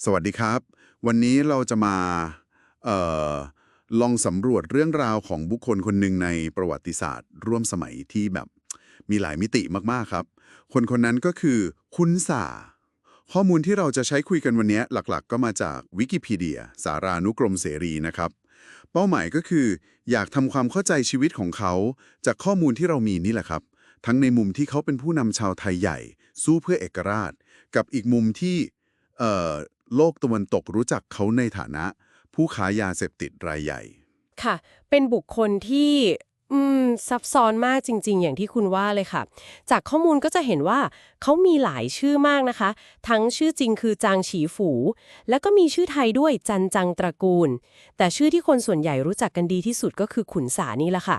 สวัสดีครับวันนี้เราจะมาเอ่อลองสำรวจเรื่องราวของบุคคลคนหนึ่งในประวัติศาสตร์ร่วมสมัยที่แบบมีหลายมิติมากๆครับคนคนนั้นก็คือคุนสาข้อมูลที่เราจะใช้คุยกันวันนี้หลักๆก็มาจากวิกิพีเดียสารานุกรมเสรีนะครับเป้าหมายก็คืออยากทำความเข้าใจชีวิตของเขาจากข้อมูลที่เรามีนี่แหละครับทั้งในมุมที่เขาเป็นผู้นำชาวไทยใหญ่สู้เพื่อเอกราชกับอีกมุมที่เอ่อ โลกตะวันตกรู้จักเขาในฐานะผู้ค้ายาเสพติดรายใหญ่ค่ะเป็นบุคคลที่ซับซ้อนมากจริงๆอย่างที่คุณว่าเลยค่ะจากข้อมูลก็จะเห็นว่าเขามีหลายชื่อมากนะคะทั้งชื่อจริงคือจางฉีฝู แล้วก็มีชื่อไทยด้วยจันจังตระกูลแต่ชื่อที่คนส่วนใหญ่รู้จักกันดีที่สุดก็คือขุนสานี่แหละค่ะ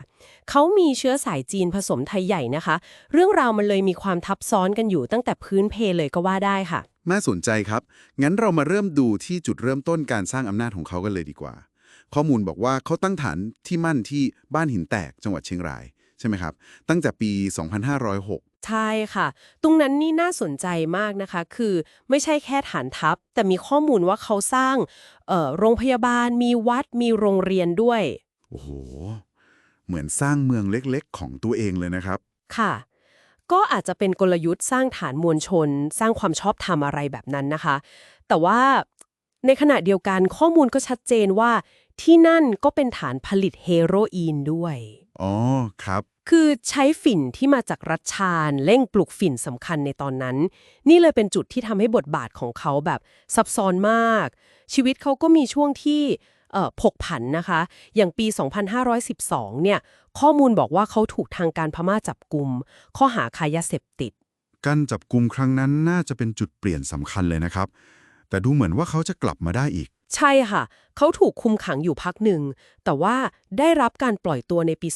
เขามีเชื้อสายจีนผสมไทยใหญ่นะคะเรื่องราวมันเลยมีความทับซ้อนกันอยู่ตั้งแต่พื้นเพเลยก็ว่าได้ค่ะน่าสนใจครับงั้นเรามาเริ่มดูที่จุดเริ่มต้นการสร้างอำนาจของเขากันเลยดีกว่าข้อมูลบอกว่าเขาตั้งฐานที่มั่นที่บ้านหินแตกจังหวัดเชียงรายใช่ไหมครับตั้งแต่ปี 2506ใช่ค่ะตรงนั้นนี่น่าสนใจมากนะคะคือไม่ใช่แค่ฐานทัพแต่มีข้อมูลว่าเขาสร้างโรงพยาบาลมีวัดมีโรงเรียนด้วยโอ้โหเหมือนสร้างเมืองเล็กๆของตัวเองเลยนะครับค่ะก็อาจจะเป็นกลยุทธ์สร้างฐานมวลชนสร้างความชอบธรรมอะไรแบบนั้นนะคะแต่ว่าในขณะเดียวกันข้อมูลก็ชัดเจนว่าที่นั่นก็เป็นฐานผลิตเฮโรอีนด้วย อ๋อครับคือใช้ฝิ่นที่มาจากรัชชาญเร่งปลูกฝิ่นสำคัญในตอนนั้นนี่เลยเป็นจุดที่ทำให้บทบาทของเขาแบบซับซ้อนมากชีวิตเขาก็มีช่วงที่ผกผันนะคะอย่างปี 2512เนี่ยข้อมูลบอกว่าเขาถูกทางการพม่าจับกุมข้อหาค้ายาเสพติด การจับกุมครั้งนั้นน่าจะเป็นจุดเปลี่ยนสำคัญเลยนะครับแต่ดูเหมือนว่าเขาจะกลับมาได้อีกใช่ค่ะ เขาถูกคุมขังอยู่พักหนึ่ง แต่ว่าได้รับการปล่อยตัวในปี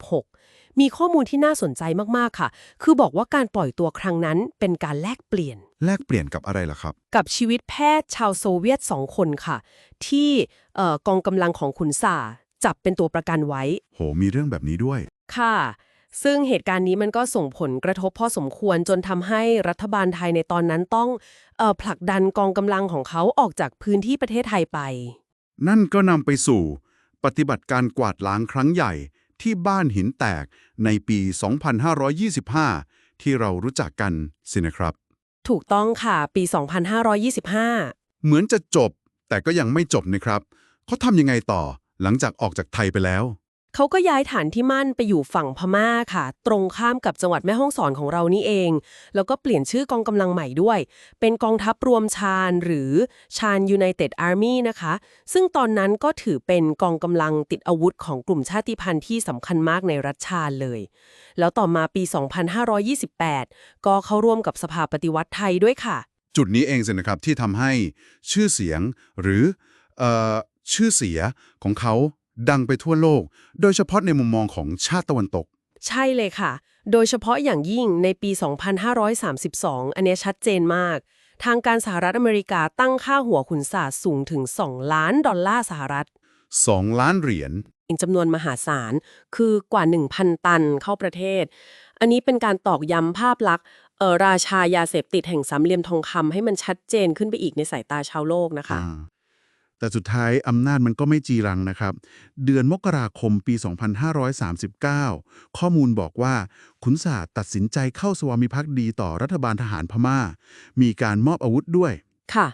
2516 มีข้อมูลที่น่าสนใจมากๆค่ะ คือบอกว่าการปล่อยตัวครั้งนั้นเป็นการแลกเปลี่ยนแลกเปลี่ยนกับอะไรล่ะครับกับชีวิตแพทย์ชาวโซเวียต2คนค่ะ ที่กองกำลังของขุนส่าจับเป็นตัวประกันไว้ โหมีเรื่องแบบนี้ด้วย ค่ะ ซึ่งเหตุการณ์นี้มันก็ส่งผลกระทบพอสมควรจนทำให้รัฐบาลไทยในตอนนั้นต้องผลักดันกองกำลังของเขาออกจากพื้นที่ประเทศไทยไป นั่นก็นำไปสู่ปฏิบัติการกวาดล้างครั้งใหญ่ที่บ้านหินแตกในปี 2525 ที่เรารู้จักกันสินะครับ ถูกต้องค่ะ ปี 2525 เหมือนจะจบแต่ก็ยังไม่จบนะครับเขาทำยังไงต่อหลังจากออกจากไทยไปแล้วเขาก็ย้ายฐานที่มั่นไปอยู่ฝั่งพม่าค่ะ ตรงข้ามกับจังหวัดแม่ฮ่องสอนของเรานี่เอง แล้วก็เปลี่ยนชื่อกองกำลังใหม่ด้วย เป็นกองทัพรวมชาญหรือชาญยูไนเต็ดอาร์มี่นะคะ ซึ่งตอนนั้นก็ถือเป็นกองกำลังติดอาวุธของกลุ่มชาติพันธุ์ที่สำคัญมากในรัฐชาญเลย แล้วต่อมาปี 2528 ก็เข้าร่วมกับสภาปฏิวัติไทยด้วยค่ะ จุดนี้เองสินะครับที่ทำให้ชื่อเสียงหรือเอ่อชื่อเสียของเขาดังไปทั่วโลกโดยเฉพาะในมุมมองของชาติตะวันตกใช่เลยค่ะ โดยเฉพาะอย่างยิ่งในปี 2532 อันเนี้ยชัดเจนมาก ทางการสหรัฐอเมริกาตั้งค่าหัวขุนศาสตร์สูงถึง 2 ล้านดอลลาร์สหรัฐ2 ล้านเหรียญเป็นจำนวนมหาศาล คือกว่า 1,000 ตันเข้าประเทศ อันนี้เป็นการตอกย้ำภาพลักษณ์ราชายาเสพติดแห่งสามเหลี่ยมทองคำให้มันชัดเจนขึ้นไปอีกในสายตาชาวโลกนะคะ อ่า แต่สุดท้ายอำนาจมันก็ไม่จีรังนะครับ เดือนมกราคมปี 2539 ข้อมูลบอกว่าขุนศาสตร์ตัดสินใจเข้าสวามิภักดีต่อรัฐบาลทหารพม่า มีการมอบอาวุธด้วย ค่ะ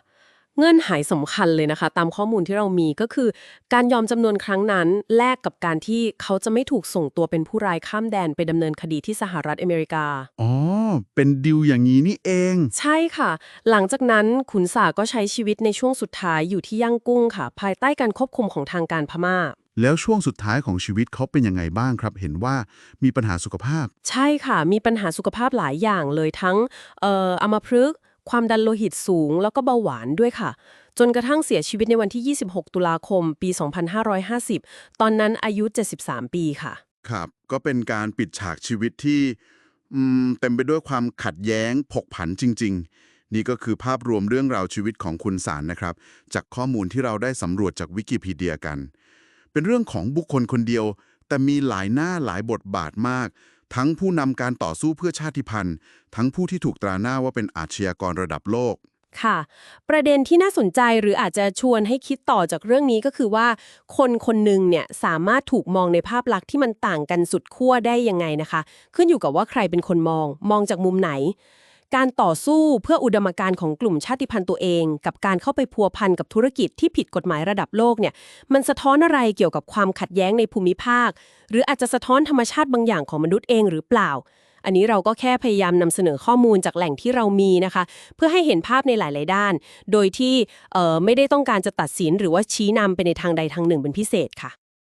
เงื่อนไขสำคัญเลยนะคะตามข้อมูลที่เรามีก็คือการยอมจำนวนครั้งนั้นแลกกับการที่เขาจะไม่ถูกส่งตัวเป็นผู้ร้ายข้ามแดนไปดำเนินคดีที่สหรัฐอเมริกาอ๋อ เป็นดิวอย่างนี้นี่เอง ใช่ค่ะหลังจากนั้นขุนศาก็ใช้ชีวิตในช่วงสุดท้ายอยู่ที่ย่างกุ้งค่ะภายใต้การควบคุมของทางการพม่าแล้วช่วงสุดท้ายของชีวิตเขาเป็นยังไงบ้างครับ เห็นว่ามีปัญหาสุขภาพ ใช่ค่ะมีปัญหาสุขภาพหลายอย่างเลยทั้งอัมพฤกษ์ความดันโลหิตสูงแล้วก็เบาหวานด้วยค่ะจนกระทั่งเสียชีวิตในวันที่ 26 ตุลาคม ปี 2550 ตอนนั้นอายุ 73 ปีค่ะ ครับ ก็เป็นการปิดฉากชีวิตที่เต็มไปด้วยความขัดแย้งผกผันจริงๆ นี่ก็คือภาพรวมเรื่องราวชีวิตของคุณสารนะครับ จากข้อมูลที่เราได้สำรวจจากวิกิพีเดียกัน เป็นเรื่องของบุคคลคนเดียว แต่มีหลายหน้าหลายบทบาทมาก ทั้งผู้นำการต่อสู้เพื่อชาติพันธุ์ ทั้งผู้ที่ถูกตราหน้าว่าเป็นอาชญากรระดับโลก ค่ะประเด็นที่น่าสนใจหรืออาจจะชวนให้คิดต่อจากเรื่องนี้ก็คือว่าคนคนหนึ่งเนี่ยสามารถถูกมองในภาพลักษณ์ที่มันต่างกันสุดขั้วได้ยังไงนะคะขึ้นอยู่กับว่าใครเป็นคนมองจากมุมไหนการต่อสู้เพื่ออุดมการณ์ของกลุ่มชาติพันธุ์ตัวเองกับการเข้าไปพัวพันกับธุรกิจที่ผิดกฎหมายระดับโลกเนี่ยมันสะท้อนอะไรเกี่ยวกับความขัดแย้งในภูมิภาคหรืออาจจะสะท้อนธรรมชาติบางอย่างของมนุษย์เองหรือเปล่าอันนี้เราก็แค่พยายามนำเสนอข้อมูลจากแหล่งที่เรามีนะคะเพื่อให้เห็นภาพในหลายๆด้านโดยที่ไม่ได้ต้องการจะตัดสินหรือว่าชี้นำไปในทางใดทางหนึ่งเป็นพิเศษค่ะ